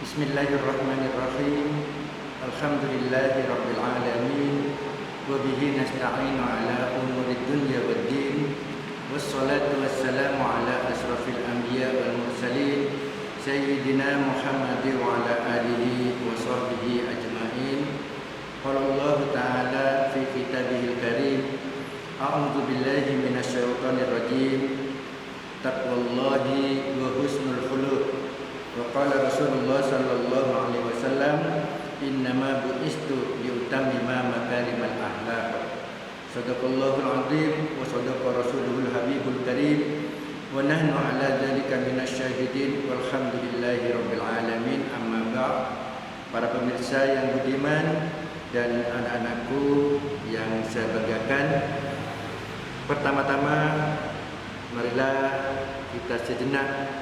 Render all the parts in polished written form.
Bismillahirrahmanirrahim. Alhamdulillahirabbil alamin. Wa bihi nasta'inu ala umurid dunya waddin. Wassalatu wassalamu ala asrafil anbiya wal mursalin sayyidina Muhammad wa ala alihi wa sahbihi ajma'in. Qala Allah ta'ala fi kitabihil karim. A'udzu billahi minasyaitonir rajim. Taqwallahi wa husnul khuluq. Wa qala Rasulullah sallallahu alaihi wasallam, innama bu'istu liutammima makarimal akhlaq. Shadaqallahul azim wa shadaqa rasuluhul habibul karim wa nahnu ala dzalika minasyahidin walhamdulillahi rabbil alamin. Amma ba'd. Para pemirsa yang budiman dan anak-anakku yang saya banggakan, pertama-tama marilah kita sejenak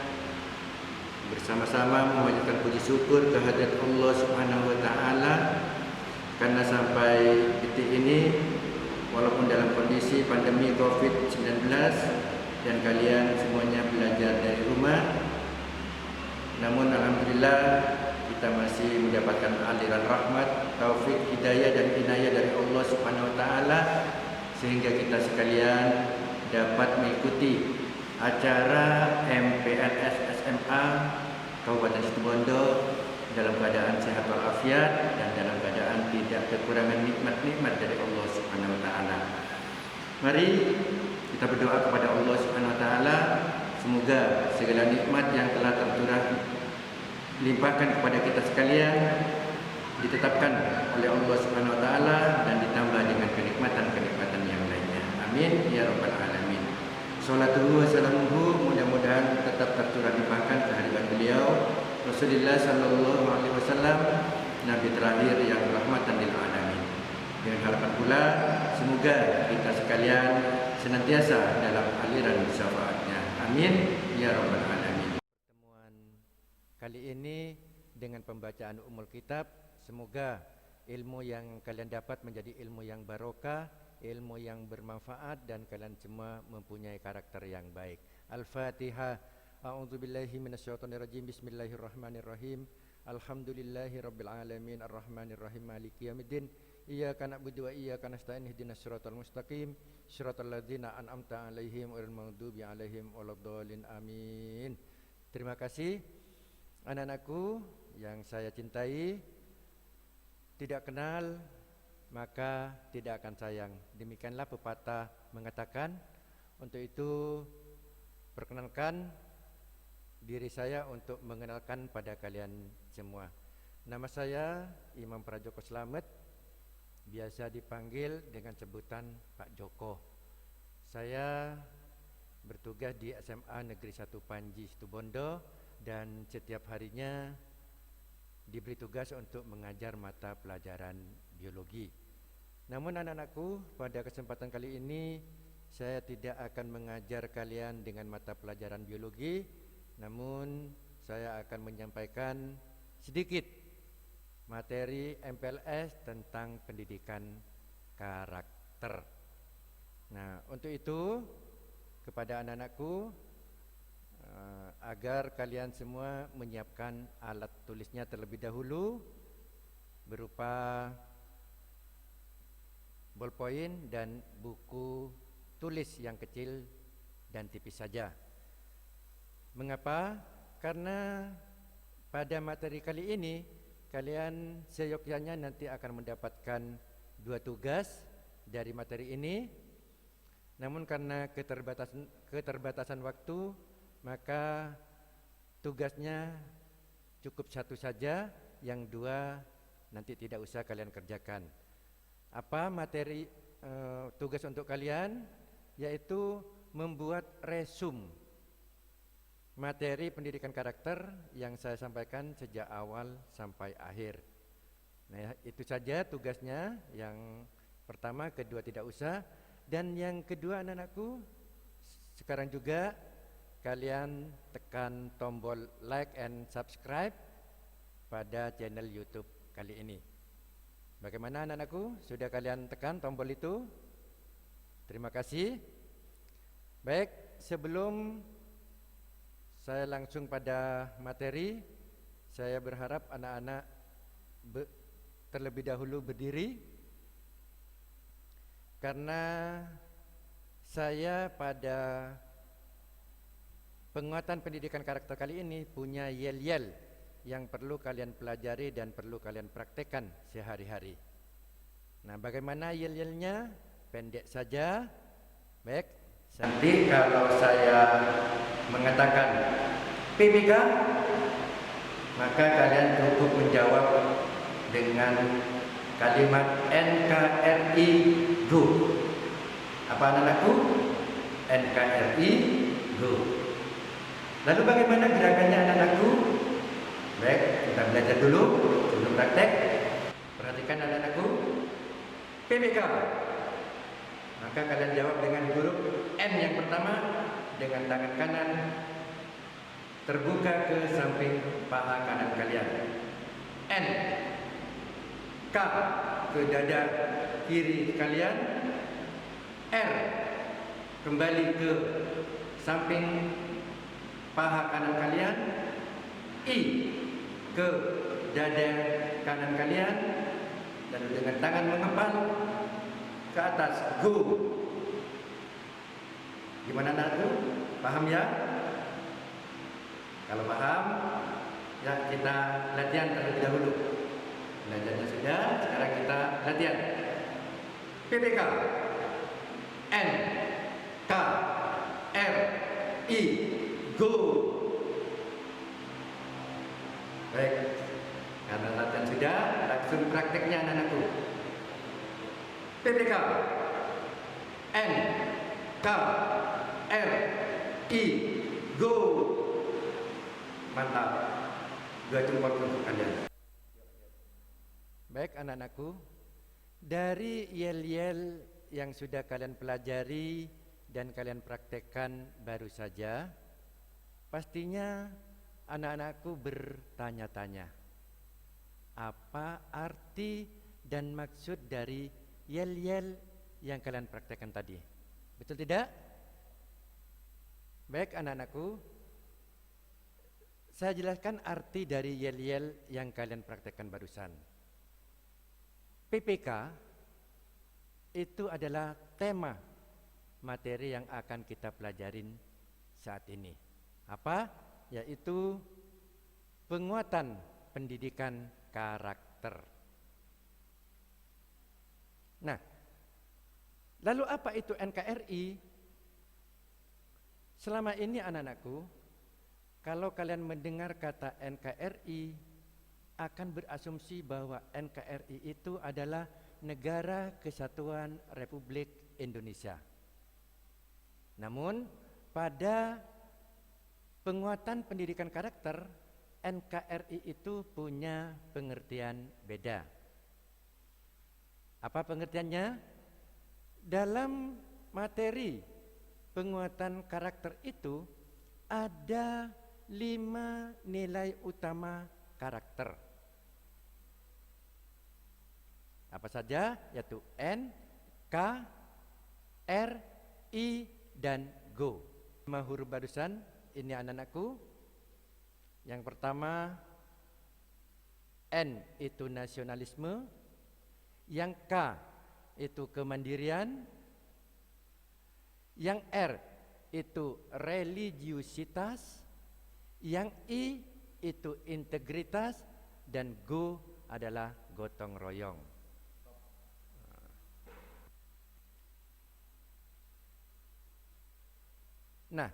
bersama-sama memanjatkan puji syukur kehadirat Allah Subhanahu wa taala karena sampai detik ini walaupun dalam kondisi pandemi Covid-19 dan kalian semuanya belajar dari rumah, namun alhamdulillah kita masih mendapatkan aliran rahmat, taufik, hidayah dan inayah dari Allah Subhanahu wa taala sehingga kita sekalian dapat mengikuti acara MPNS SMA Kabupaten Situbondo dalam keadaan sehat walafiat dan dalam keadaan tidak kekurangan nikmat-nikmat dari Allah Subhanahu wa taala. Mari kita berdoa kepada Allah Subhanahu wa taala semoga segala nikmat yang telah tercurah limpahkan kepada kita sekalian ditetapkan oleh Allah Subhanahu wa taala dan ditambah dengan kenikmatan-kenikmatan yang lainnya. Amin ya rabbal alamin. Salatuhu wa salamuhu mudah-mudahan tetap tercurah limpahkan kehadiran beliau Rasulullah sallallahu alaihi wasallam, nabi terakhir yang rahmatan lil alamin. Dengan harapan pula semoga kita sekalian senantiasa dalam aliran syafaatnya. Amin ya rabbal alamin. Pertemuan kali ini dengan pembacaan Ummul Kitab, semoga ilmu yang kalian dapat menjadi ilmu yang barokah, ilmu yang bermanfaat dan kalian semua mempunyai karakter yang baik. Al-Fatihah. A'udzubillahi minasyaitonirrajim. Bismillahirrahmanirrahim. Alhamdulillahirabbil alamin arrahmanirrahim maliki yaumiddin. Iyyaka na'budu wa iyyaka nasta'in ihdinas siratal mustaqim siratal ladzina an'amta 'alaihim ghairil maghdubi 'alaihim waladdallin. Amin. Terima kasih anak-anakku yang saya cintai. Tidak kenal maka tidak akan sayang. Demikianlah pepatah mengatakan. Untuk itu perkenalkan diri saya untuk mengenalkan pada kalian semua. Nama saya Imam Prajoko Slamet, biasa dipanggil dengan sebutan Pak Joko. Saya bertugas di SMA Negeri 1 Panji Situbondo dan setiap harinya diberi tugas untuk mengajar mata pelajaran biologi. Namun anak-anakku, pada kesempatan kali ini saya tidak akan mengajar kalian dengan mata pelajaran biologi, namun saya akan menyampaikan sedikit materi MPLS tentang pendidikan karakter. Nah, untuk itu kepada anak-anakku agar kalian semua menyiapkan alat tulisnya terlebih dahulu berupa ballpoint dan buku tulis yang kecil dan tipis saja. Mengapa? Karena pada materi kali ini kalian seyogyanya nanti akan mendapatkan 2 tugas dari materi ini. Namun karena keterbatasan waktu, maka tugasnya cukup 1 saja, yang 2 nanti tidak usah kalian kerjakan. Apa materi tugas untuk kalian? Yaitu membuat resume materi pendidikan karakter yang saya sampaikan sejak awal sampai akhir. Nah, itu saja tugasnya. Yang pertama, kedua tidak usah. Dan yang kedua anak-anakku, sekarang juga kalian tekan tombol like and subscribe pada channel YouTube kali ini. Bagaimana anak-anakku? Sudah kalian tekan tombol itu? Terima kasih. Baik, sebelum saya langsung pada materi, Saya berharap anak-anak terlebih dahulu berdiri, karena saya pada penguatan pendidikan karakter kali ini punya yel-yel yang perlu kalian pelajari dan perlu kalian praktekkan sehari-hari. Nah, bagaimana yel-yelnya? Pendek saja. Baik, nanti kalau saya mengatakan PPK, maka kalian cukup menjawab dengan kalimat NKRI Go. Apa anak-anakku? NKRI Go. Lalu bagaimana gerakannya anak-anakku? Baik, kita belajar dulu sebelum praktek. Perhatikan anak-anakku. PPK. Maka kalian jawab dengan huruf N yang pertama, dengan tangan kanan terbuka ke samping paha kanan kalian. N. K ke dada kiri kalian. R kembali ke samping paha kanan kalian. I ke dada kanan kalian. Lalu dengan tangan mengepal ke atas, go. Gimana anakku? Paham ya? Kalau paham, ya kita latihan terlebih dahulu. Belajarnya sudah, sekarang kita latihan. PPK. N K R I Go. Baik, karena latihan sudah, langsung prakteknya anak-anakku. PPK. N K R I Go. Mantap. 2 jempol untuk kalian. Baik anak-anakku, dari yel-yel yang sudah kalian pelajari dan kalian praktekkan baru saja, pastinya anak-anakku bertanya-tanya, apa arti dan maksud dari yel-yel yang kalian praktekkan tadi? Betul tidak? Baik anak-anakku, saya jelaskan arti dari yel-yel yang kalian praktekkan barusan. PPK itu adalah tema materi yang akan kita pelajarin saat ini. Apa? Yaitu penguatan pendidikan karakter. Nah, lalu apa itu NKRI? Selama ini anak-anakku, kalau kalian mendengar kata NKRI, akan berasumsi bahwa NKRI itu adalah Negara Kesatuan Republik Indonesia. Namun, pada penguatan pendidikan karakter, NKRI itu punya pengertian beda. Apa pengertiannya? Dalam materi penguatan karakter itu ada 5 nilai utama karakter. Apa saja? Yaitu N, K, R, I, dan Go. 5 huruf barusan ini anak-anakku. Yang pertama, N itu nasionalisme. Yang K itu kemandirian. Yang R itu religiusitas. Yang I itu integritas. Dan Go adalah gotong royong. Nah,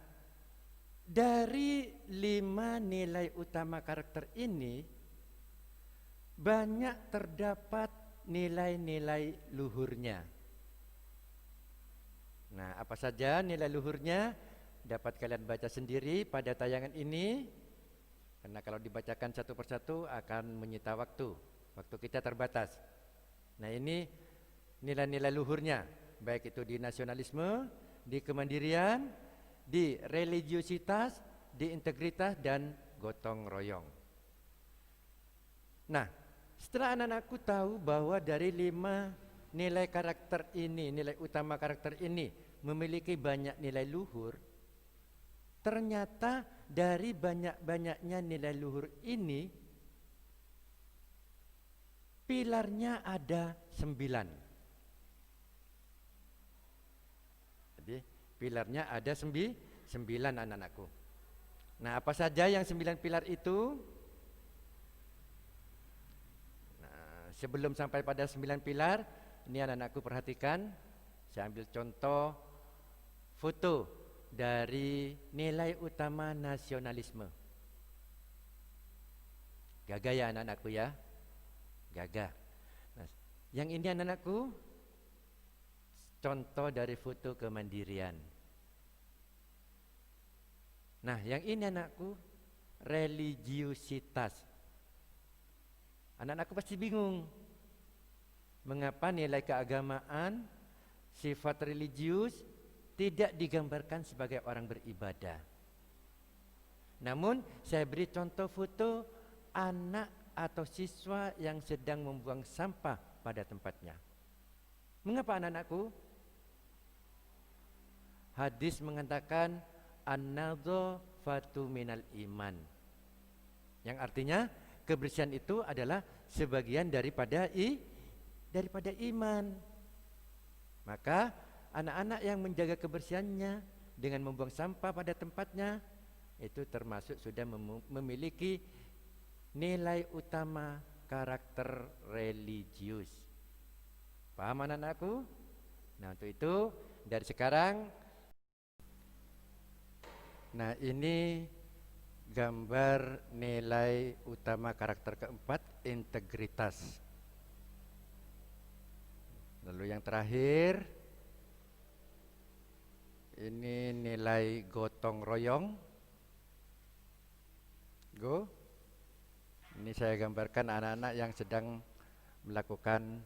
dari 5 nilai utama karakter ini banyak terdapat nilai-nilai luhurnya. Nah, apa saja nilai luhurnya? Dapat kalian baca sendiri pada tayangan ini. Karena kalau dibacakan satu persatu akan menyita waktu. Waktu kita terbatas. Nah, ini nilai-nilai luhurnya, baik itu di nasionalisme, di kemandirian, di religiusitas, di integritas, dan gotong royong. Nah, setelah anak-anakku tahu bahwa dari 5 nilai karakter ini, nilai utama karakter ini memiliki banyak nilai luhur, ternyata dari banyak-banyaknya nilai luhur ini pilarnya ada 9. Jadi pilarnya ada 9 anak-anakku. Nah, apa saja yang 9 pilar itu? Nah, sebelum sampai pada 9 pilar, ini anak-anakku perhatikan. Saya ambil contoh foto dari nilai utama nasionalisme. Gagah ya anak-anakku ya, gagah. Nah, yang ini anak-anakku contoh dari foto kemandirian. Nah, yang ini anakku religiusitas. Anak-anakku pasti bingung. Mengapa nilai keagamaan, sifat religius tidak digambarkan sebagai orang beribadah? Namun, saya beri contoh foto anak atau siswa yang sedang membuang sampah pada tempatnya. Mengapa anak-anakku? Hadis mengatakan an-nadhafatu minal iman. Yang artinya kebersihan itu adalah sebagian daripada iman. Maka anak-anak yang menjaga kebersihannya dengan membuang sampah pada tempatnya itu termasuk sudah memiliki nilai utama karakter religius. Paham anak-anakku? Nah, untuk itu dari sekarang, nah ini gambar nilai utama karakter keempat, integritas. Lalu yang terakhir, ini nilai gotong royong. Ini saya gambarkan anak-anak yang sedang melakukan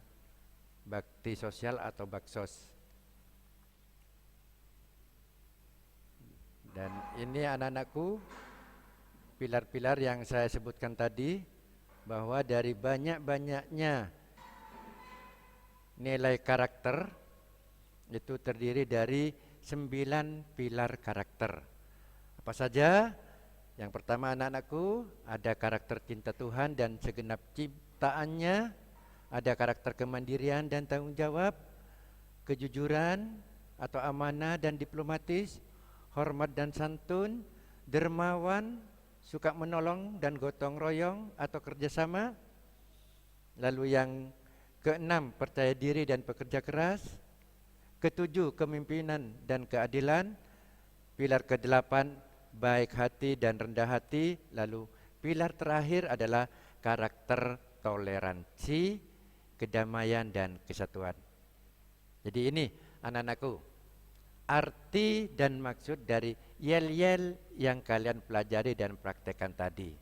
bakti sosial atau baksos. Dan ini anak-anakku, pilar-pilar yang saya sebutkan tadi, bahwa dari banyak-banyaknya nilai karakter itu terdiri dari 9 pilar karakter. Apa saja? Yang pertama anak-anakku, ada karakter cinta Tuhan dan segenap ciptaannya, ada karakter kemandirian dan tanggung jawab, kejujuran atau amanah dan diplomatis, hormat dan santun, dermawan, suka menolong dan gotong royong atau kerjasama. Lalu yang keenam, percaya diri dan pekerja keras. Ketujuh, kepemimpinan dan keadilan. Pilar kedelapan, baik hati dan rendah hati. Lalu pilar terakhir adalah karakter toleransi, kedamaian dan kesatuan. Jadi ini anak-anakku, arti dan maksud dari yel-yel yang kalian pelajari dan praktekkan tadi.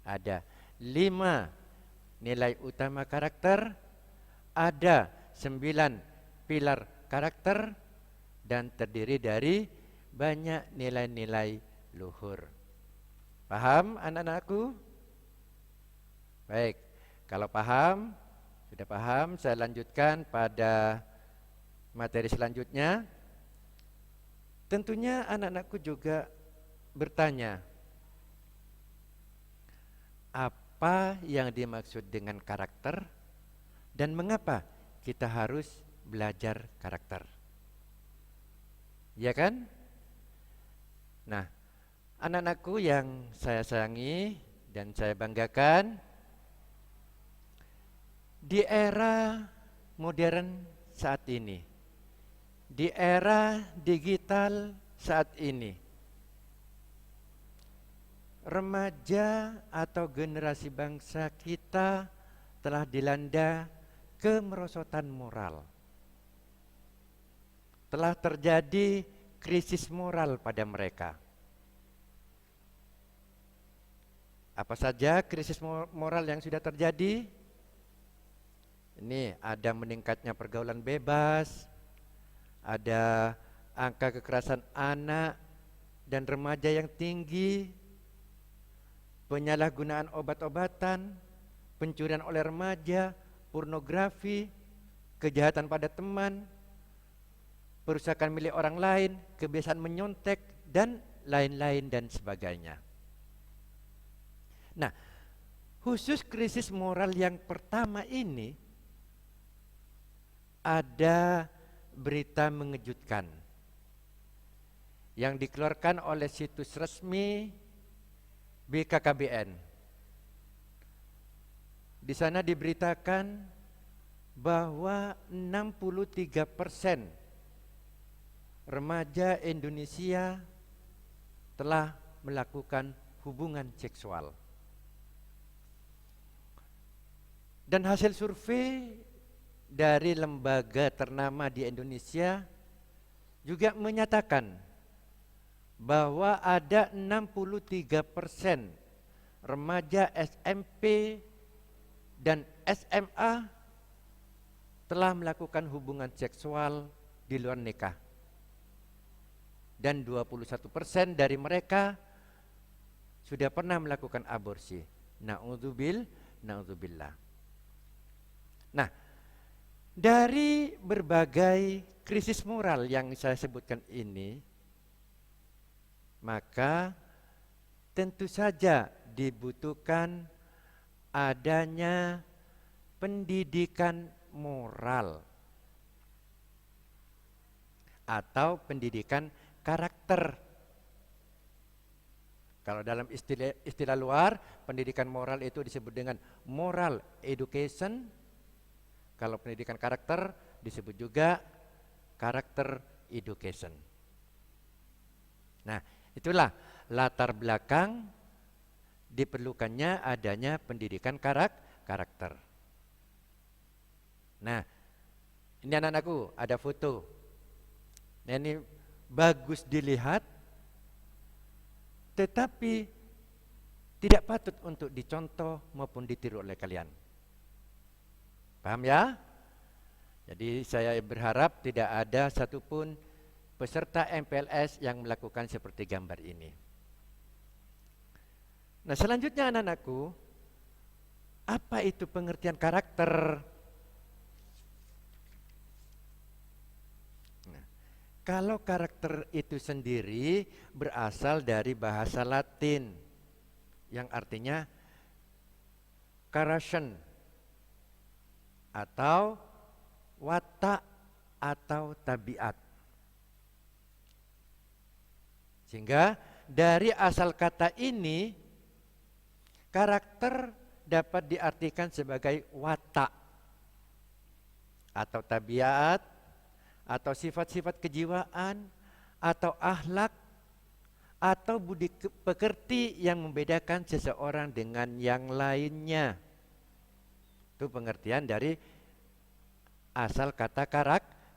Ada 5 nilai utama karakter, ada 9 pilar karakter, dan terdiri dari banyak nilai-nilai luhur. Paham anak-anakku? Baik, kalau paham, sudah paham, saya lanjutkan pada materi selanjutnya. Tentunya anak-anakku juga bertanya, apa yang dimaksud dengan karakter dan mengapa kita harus belajar karakter? Ya kan? Nah, anak-anakku yang saya sayangi dan saya banggakan, di era modern saat ini, di era digital saat ini, remaja atau generasi bangsa kita telah dilanda kemerosotan moral. Telah terjadi krisis moral pada mereka. Apa saja krisis moral yang sudah terjadi? Ini ada meningkatnya pergaulan bebas, ada angka kekerasan anak dan remaja yang tinggi, penyalahgunaan obat-obatan, pencurian oleh remaja, pornografi, kejahatan pada teman, perusakan milik orang lain, kebiasaan menyontek, dan lain-lain dan sebagainya. Nah, Khusus krisis moral yang pertama ini ada berita mengejutkan yang dikeluarkan oleh situs resmi BKKBN. Di sana diberitakan bahwa 63% remaja Indonesia telah melakukan hubungan seksual. Dan hasil survei dari lembaga ternama di Indonesia juga menyatakan bahwa ada 63% remaja SMP dan SMA telah melakukan hubungan seksual di luar nikah. Dan 21% dari mereka sudah pernah melakukan aborsi. Na'udzubillah. Nah, dari berbagai krisis moral yang saya sebutkan ini, maka tentu saja dibutuhkan adanya pendidikan moral atau pendidikan karakter. Kalau dalam istilah luar, pendidikan moral itu disebut dengan moral education. Kalau pendidikan karakter disebut juga karakter education. Nah, itulah latar belakang diperlukannya adanya pendidikan karakter. Nah, ini anak-anakku ada foto. Nah, ini bagus dilihat, tetapi tidak patut untuk dicontoh maupun ditiru oleh kalian. Paham ya? Jadi saya berharap tidak ada satupun peserta MPLS yang melakukan seperti gambar ini. Nah, selanjutnya anak-anakku, apa itu pengertian karakter? Nah, kalau karakter itu sendiri berasal dari bahasa Latin yang artinya karakter atau watak atau tabiat. Sehingga dari asal kata ini, karakter dapat diartikan sebagai watak atau tabiat atau sifat-sifat kejiwaan atau akhlak atau budi pekerti yang membedakan seseorang dengan yang lainnya. Itu pengertian dari asal kata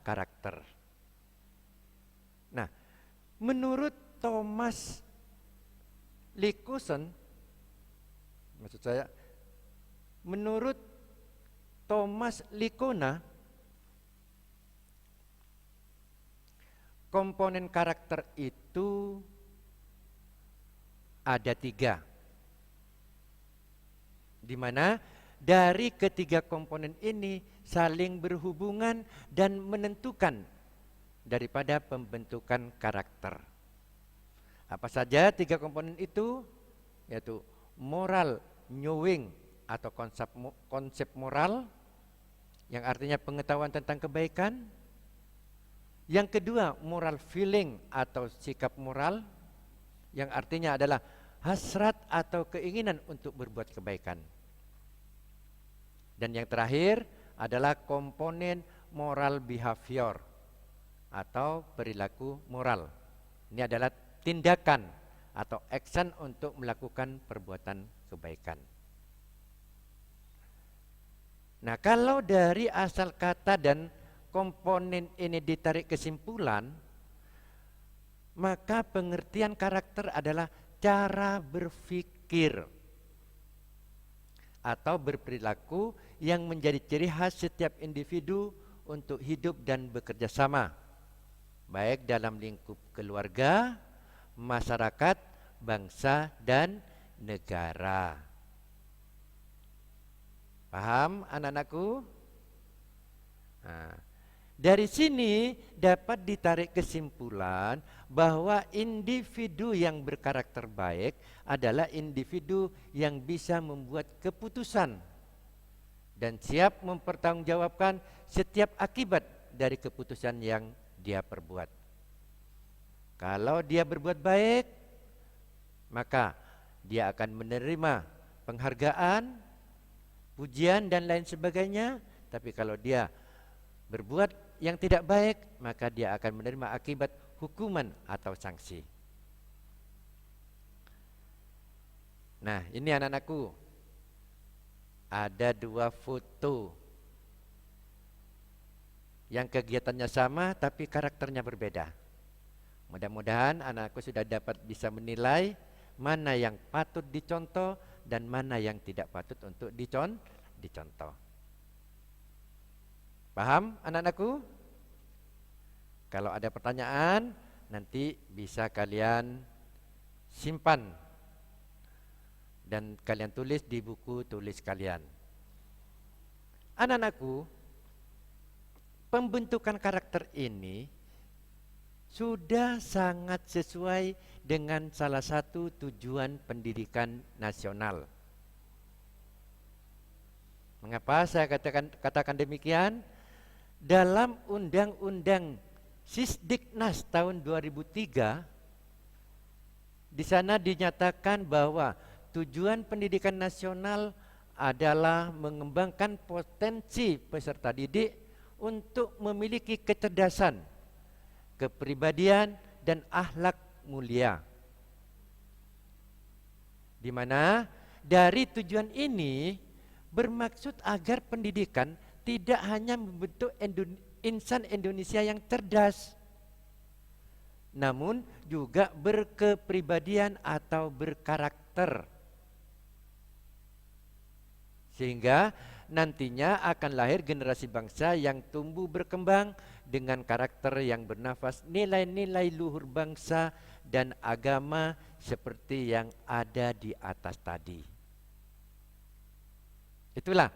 karakter. Nah, menurut Thomas Likusen, maksud saya, menurut Thomas Likona, komponen karakter itu ada 3, di mana dari ketiga komponen ini saling berhubungan dan menentukan daripada pembentukan karakter. Apa saja 3 komponen itu? Yaitu moral knowing atau konsep moral, yang artinya pengetahuan tentang kebaikan. Yang kedua, moral feeling atau sikap moral, yang artinya adalah hasrat atau keinginan untuk berbuat kebaikan. Dan yang terakhir adalah komponen moral behavior atau perilaku moral. Ini adalah tindakan atau action untuk melakukan perbuatan kebaikan. Nah, kalau dari asal kata dan komponen ini ditarik kesimpulan, maka pengertian karakter adalah cara berpikir atau berperilaku yang menjadi ciri khas setiap individu untuk hidup dan bekerja sama, baik dalam lingkup keluarga, masyarakat, bangsa, dan negara. Paham anak-anakku? Nah, Dari sini dapat ditarik kesimpulan bahwa individu yang berkarakter baik adalah individu yang bisa membuat keputusan dan siap mempertanggungjawabkan setiap akibat dari keputusan yang dia perbuat. Kalau dia berbuat baik, maka dia akan menerima penghargaan, pujian dan lain sebagainya. Tapi kalau dia berbuat yang tidak baik, maka dia akan menerima akibat hukuman atau sanksi. Nah, ini anak-anakku, ada 2 foto yang kegiatannya sama tapi karakternya berbeda. Mudah-mudahan anakku sudah dapat bisa menilai mana yang patut dicontoh dan mana yang tidak patut untuk dicontoh. Paham anak-anakku? Kalau ada pertanyaan, nanti bisa kalian simpan dan kalian tulis di buku tulis kalian. Anak-anakku, pembentukan karakter ini sudah sangat sesuai dengan salah satu tujuan pendidikan nasional. Mengapa saya katakan demikian? Dalam Undang-Undang Sisdiknas tahun 2003, di sana dinyatakan bahwa tujuan pendidikan nasional adalah mengembangkan potensi peserta didik untuk memiliki kecerdasan, kepribadian dan akhlak mulia. Di mana dari tujuan ini bermaksud agar pendidikan tidak hanya membentuk insan Indonesia yang cerdas, namun juga berkepribadian atau berkarakter. Sehingga nantinya akan lahir generasi bangsa yang tumbuh berkembang dengan karakter yang bernafas nilai-nilai luhur bangsa dan agama seperti yang ada di atas tadi. Itulah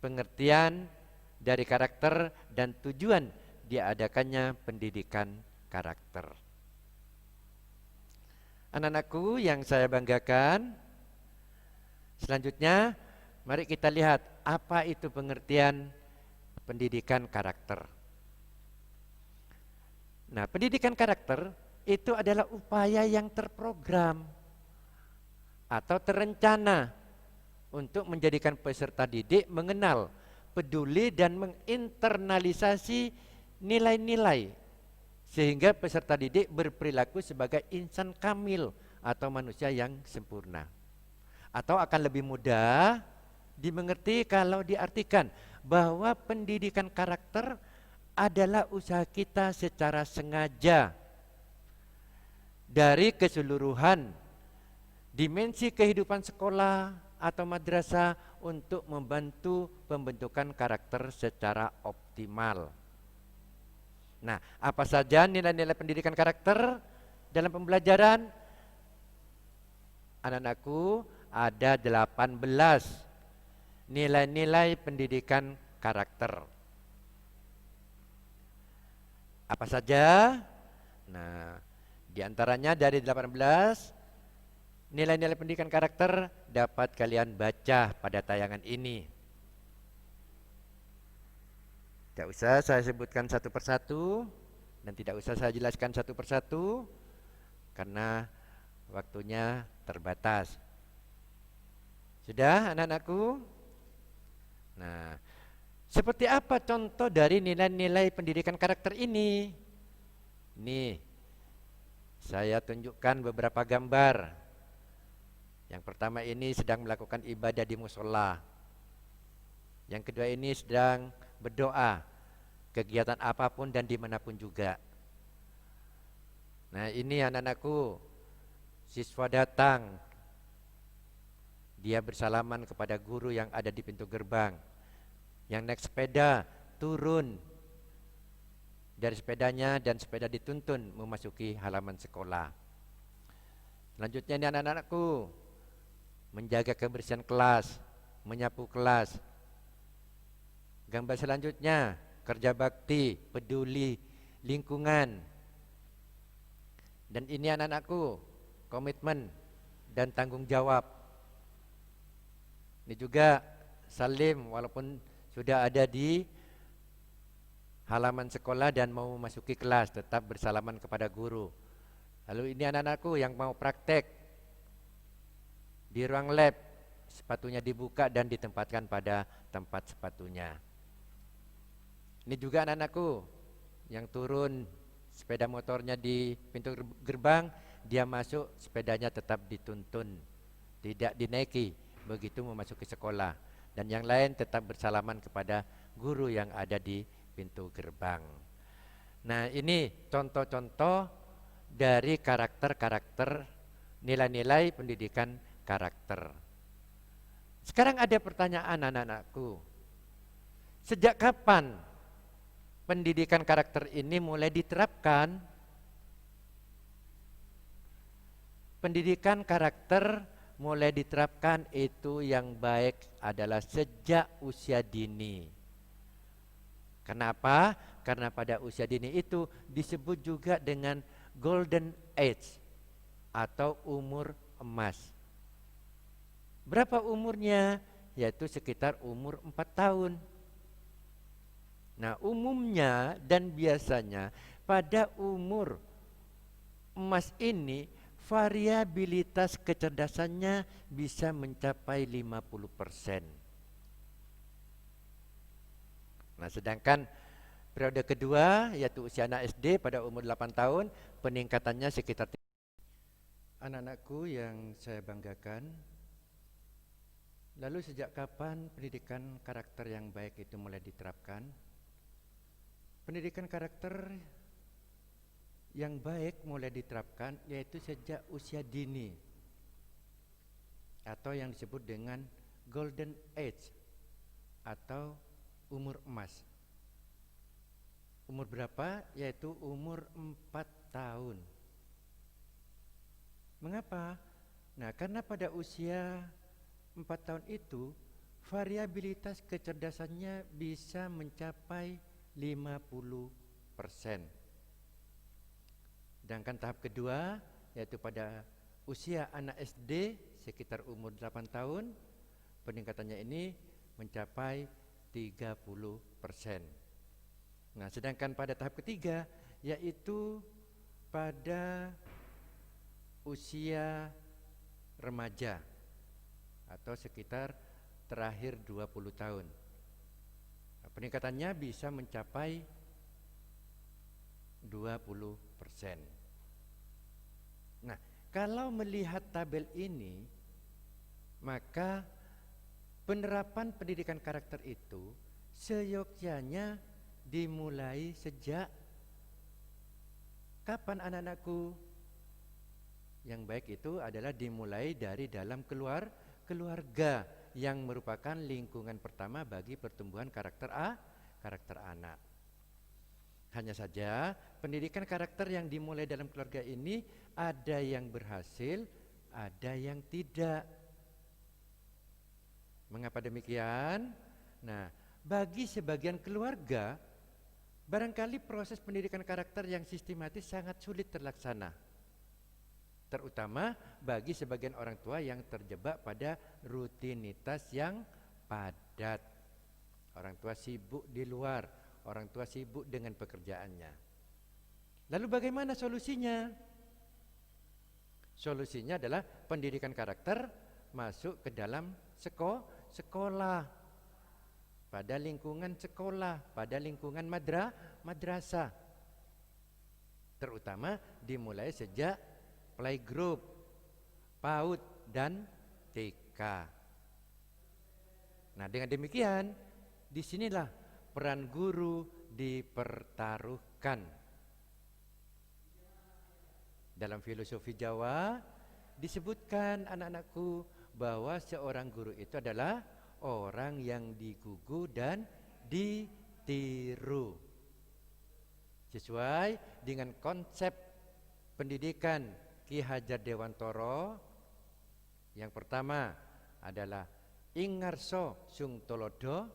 pengertian dari karakter dan tujuan diadakannya pendidikan karakter. Anak-anakku yang saya banggakan, selanjutnya mari kita lihat apa itu pengertian pendidikan karakter. Nah, pendidikan karakter itu adalah upaya yang terprogram atau terencana untuk menjadikan peserta didik mengenal, peduli dan menginternalisasi nilai-nilai sehingga peserta didik berperilaku sebagai insan kamil atau manusia yang sempurna. Atau akan lebih mudah dimengerti kalau diartikan bahwa pendidikan karakter adalah usaha kita secara sengaja dari keseluruhan dimensi kehidupan sekolah atau madrasah untuk membantu pembentukan karakter secara optimal. Nah, apa saja nilai-nilai pendidikan karakter dalam pembelajaran? Anak-anakku, ada 18 nilai-nilai pendidikan karakter. Apa saja? Nah, diantaranya dari 18 nilai-nilai pendidikan karakter dapat kalian baca pada tayangan ini. Tidak usah saya sebutkan satu persatu dan tidak usah saya jelaskan satu persatu karena waktunya terbatas. Sudah anak-anakku? Nah, seperti apa contoh dari nilai-nilai pendidikan karakter ini? Nih, saya tunjukkan beberapa gambar. Yang pertama ini sedang melakukan ibadah di musola. Yang kedua ini sedang berdoa, kegiatan apapun dan dimanapun juga. Nah, ini anak-anakku, siswa datang, dia bersalaman kepada guru yang ada di pintu gerbang. Yang naik sepeda turun dari sepedanya dan sepeda dituntun memasuki halaman sekolah. Selanjutnya ini anak-anakku, menjaga kebersihan kelas, menyapu kelas. Gambar selanjutnya, kerja bakti, peduli lingkungan. Dan ini anak-anakku, komitmen dan tanggung jawab. Ini juga Salim walaupun sudah ada di halaman sekolah dan mau memasuki kelas, tetap bersalaman kepada guru. Lalu ini anak-anakku yang mau praktek di ruang lab, sepatunya dibuka dan ditempatkan pada tempat sepatunya. Ini juga anak-anakku yang turun sepeda motornya di pintu gerbang, dia masuk, sepedanya tetap dituntun, tidak dinaiki begitu memasuki sekolah. Dan yang lain tetap bersalaman kepada guru yang ada di pintu gerbang. Nah, ini contoh-contoh dari karakter-karakter, nilai-nilai pendidikan karakter. Sekarang ada pertanyaan anak-anakku. Sejak kapan pendidikan karakter ini mulai diterapkan? Pendidikan karakter mulai diterapkan itu yang baik adalah sejak usia dini. Kenapa? Karena pada usia dini itu disebut juga dengan golden age atau umur emas. Berapa umurnya? Yaitu sekitar umur 4 tahun. Nah, umumnya dan biasanya pada umur emas ini variabilitas kecerdasannya bisa mencapai 50%. Nah, sedangkan periode kedua yaitu usia anak SD pada umur 8 tahun peningkatannya sekitar. Anak-anakku yang saya banggakan, lalu sejak kapan pendidikan karakter yang baik itu mulai diterapkan? Pendidikan karakter yang baik mulai diterapkan yaitu sejak usia dini atau yang disebut dengan golden age atau umur emas. Umur berapa? Yaitu umur 4 tahun. Mengapa? Nah, karena pada usia 4 tahun itu variabilitas kecerdasannya bisa mencapai 50%. Sedangkan tahap kedua yaitu pada usia anak SD sekitar umur 8 tahun peningkatannya ini mencapai 30%. Nah, sedangkan pada tahap ketiga yaitu pada usia remaja atau sekitar terakhir 20 tahun. Nah, peningkatannya bisa mencapai 20%. Nah, kalau melihat tabel ini, maka penerapan pendidikan karakter itu seyogyanya dimulai sejak kapan anak-anakku? Yang baik itu adalah dimulai dari dalam keluarga yang merupakan lingkungan pertama bagi pertumbuhan karakter anak. Hanya saja pendidikan karakter yang dimulai dalam keluarga ini ada yang berhasil, ada yang tidak. Mengapa demikian? Nah, bagi sebagian keluarga barangkali proses pendidikan karakter yang sistematis sangat sulit terlaksana. Terutama bagi sebagian orang tua yang terjebak pada rutinitas yang padat. Orang tua sibuk di luar, orang tua sibuk dengan pekerjaannya. Lalu bagaimana solusinya? Solusinya adalah pendidikan karakter masuk ke dalam sekolah. Pada lingkungan sekolah, pada lingkungan madrasah. Terutama dimulai sejak playgroup, PAUD dan TK. Nah, dengan demikian disinilah peran guru dipertaruhkan. Dalam filosofi Jawa disebutkan anak-anakku bahwa seorang guru itu adalah orang yang digugu dan ditiru. Sesuai dengan konsep pendidikan Ki Hajar Dewantoro, yang pertama adalah ingarso sung tolodo,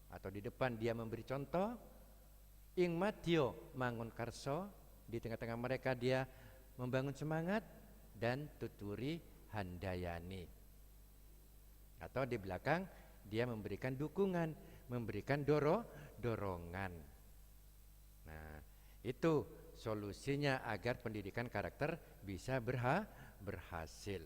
atau di depan dia memberi contoh. ing madya mangun karso, di tengah-tengah mereka dia membangun semangat dan tuturi handayani. Atau di belakang dia memberikan dukungan, memberikan dorongan. Nah, itu solusinya agar pendidikan karakter bisa berhasil.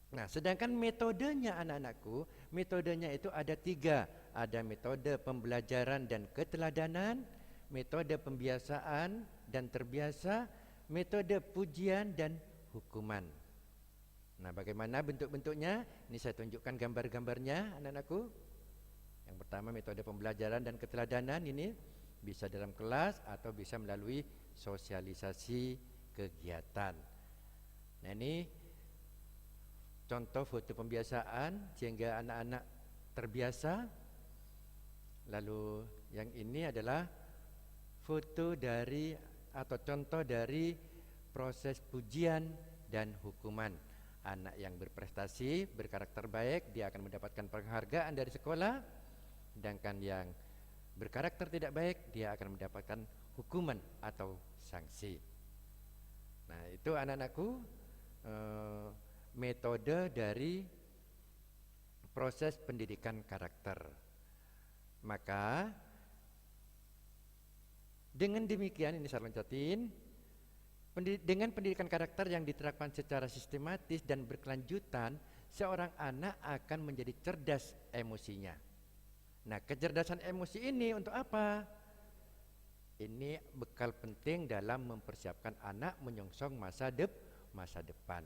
Nah, sedangkan metodenya anak-anakku, metodenya itu ada 3. Ada metode pembelajaran dan keteladanan, metode pembiasaan dan terbiasa, metode pujian dan hukuman. Nah, bagaimana bentuk-bentuknya? Ini saya tunjukkan gambar-gambarnya anak-anakku. Yang pertama metode pembelajaran dan keteladanan, ini bisa dalam kelas atau bisa melalui sosialisasi kegiatan. Nah, ini contoh foto pembiasaan sehingga anak-anak terbiasa. Lalu yang ini adalah foto dari atau contoh dari proses pujian dan hukuman. Anak yang berprestasi, berkarakter baik, dia akan mendapatkan penghargaan dari sekolah. Sedangkan yang berkarakter tidak baik, dia akan mendapatkan hukuman atau sanksi. Nah, itu anak-anakku metode dari proses pendidikan karakter. Maka dengan demikian, ini saya loncatin, dengan pendidikan karakter yang diterapkan secara sistematis dan berkelanjutan, seorang anak akan menjadi cerdas emosinya. Nah, kecerdasan emosi ini untuk apa? Ini bekal penting dalam mempersiapkan anak menyongsong masa depan.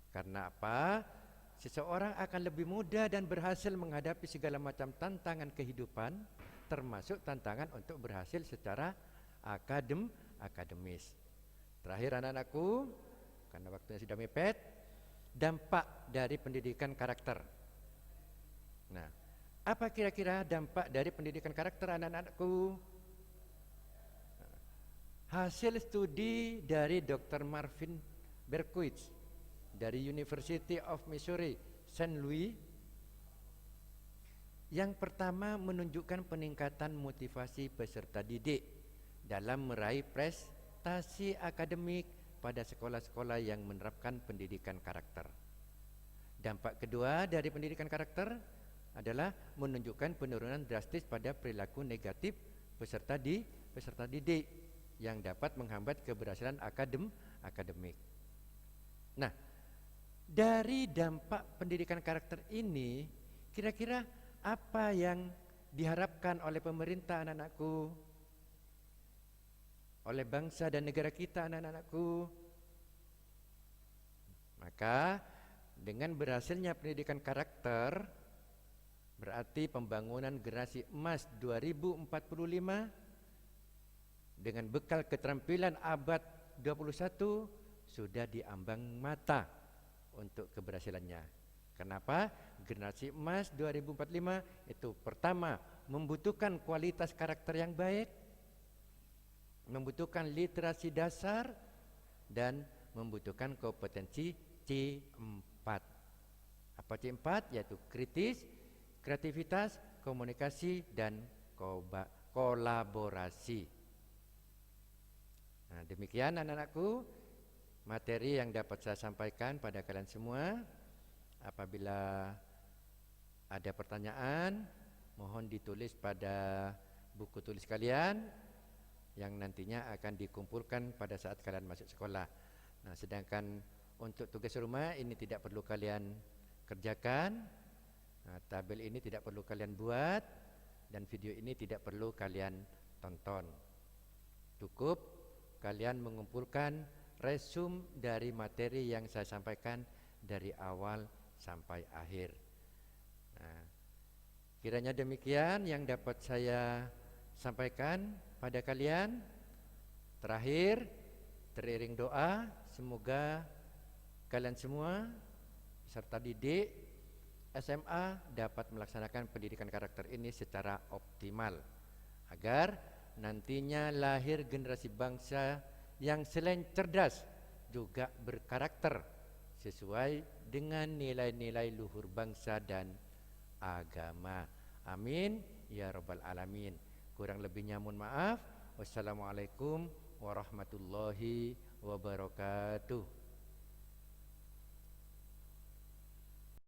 Karena apa? Seseorang akan lebih mudah dan berhasil menghadapi segala macam tantangan kehidupan, termasuk tantangan untuk berhasil secara akademis. Terakhir anak-anakku, karena waktunya sudah mepet, dampak dari pendidikan karakter. Nah, apa kira-kira dampak dari pendidikan karakter anak-anakku? Hasil studi dari Dr. Marvin Berkowitz dari University of Missouri, St. Louis, yang pertama menunjukkan peningkatan motivasi peserta didik dalam meraih prestasi akademik pada sekolah-sekolah yang menerapkan pendidikan karakter. Dampak kedua dari pendidikan karakter adalah menunjukkan penurunan drastis pada perilaku negatif peserta didik yang dapat menghambat keberhasilan akademik. Nah, dari dampak pendidikan karakter ini, kira-kira apa yang diharapkan oleh pemerintah anak-anakku, oleh bangsa dan negara kita anak-anakku? Maka dengan berhasilnya pendidikan karakter, berarti pembangunan generasi emas 2045 dengan bekal keterampilan abad 21 sudah diambang mata untuk keberhasilannya. Kenapa? Generasi emas 2045 itu pertama membutuhkan kualitas karakter yang baik, membutuhkan literasi dasar, dan membutuhkan kompetensi C4. Apa C4? Yaitu kritis, kreativitas, komunikasi, dan kolaborasi. Nah, demikian anak-anakku materi yang dapat saya sampaikan pada kalian semua. Apabila ada pertanyaan, mohon ditulis pada buku tulis kalian yang nantinya akan dikumpulkan pada saat kalian masuk sekolah. Nah, sedangkan untuk tugas rumah ini tidak perlu kalian kerjakan. Nah, tabel ini tidak perlu kalian buat, dan video ini tidak perlu kalian tonton. Cukup kalian mengumpulkan resume dari materi yang saya sampaikan dari awal sampai akhir. Nah, kiranya demikian yang dapat saya sampaikan pada kalian. Terakhir, teriring doa, semoga kalian semua peserta didik SMA dapat melaksanakan pendidikan karakter ini secara optimal, agar nantinya lahir generasi bangsa yang selain cerdas juga berkarakter sesuai dengan nilai-nilai luhur bangsa dan agama. Amin ya rabbal alamin. Kurang lebihnya mohon maaf. Wassalamualaikum warahmatullahi wabarakatuh.